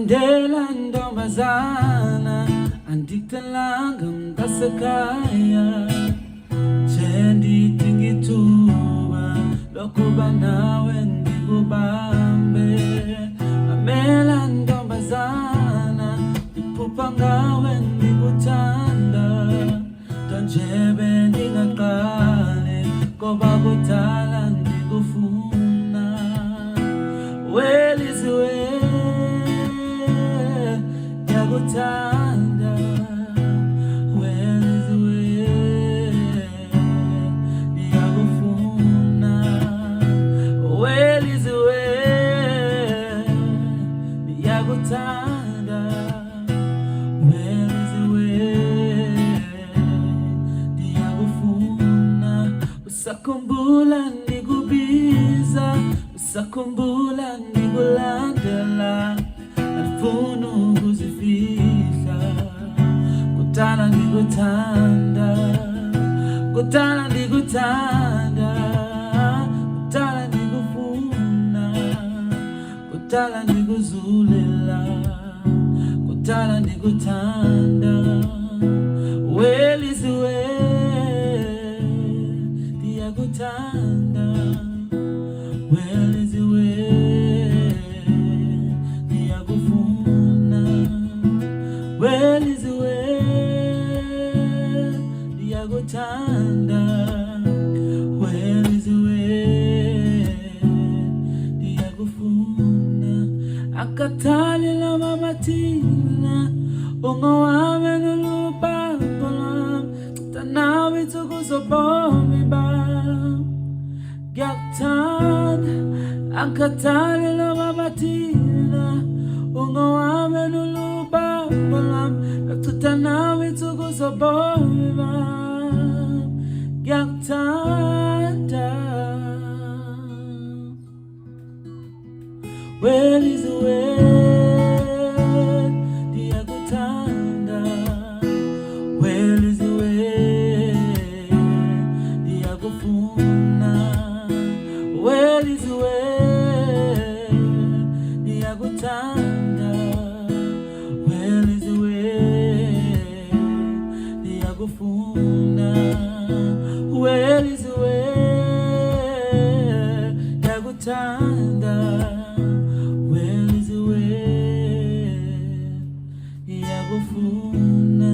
Mandela ndombazana andiktalanga mtasakaya chendi tingituba lokuba nawe ndikubambe amela ndombazana ipupa ngawe ndikutanda tanjebe ndingaqale koba kutala ndikufuna welizwe yakutanda welizwe yakufuna welizwe yakutanda welizwe yakufuna usakumbula ndikubiza usakumbula ndikulandela alifuna ukuzifihla kutala ndikuthanda kutala ndikuthanda kutala ndikufuna kutala ndikuzulela kutala ndikuthanda welizwe ndiyakuthanda welizwe ndiyakufuna welizwe ndiyakuthanda welizwe ndiyakufuna akathalela mamathina ungowami nolubambo lwami tanawe insuku zobomi bami ngiyakuthanda akathalela mamathina ungowami nolubambo lwami ngachitha nawe insuku zobomi bami ngiyakuthanda welizwe ndiyakuthanda welizwe ndiyakufuna welizwe ndiyakuthanda welizwe ndiyakufuna welizwe ndiyakuthanda welizwe ndiyakufuna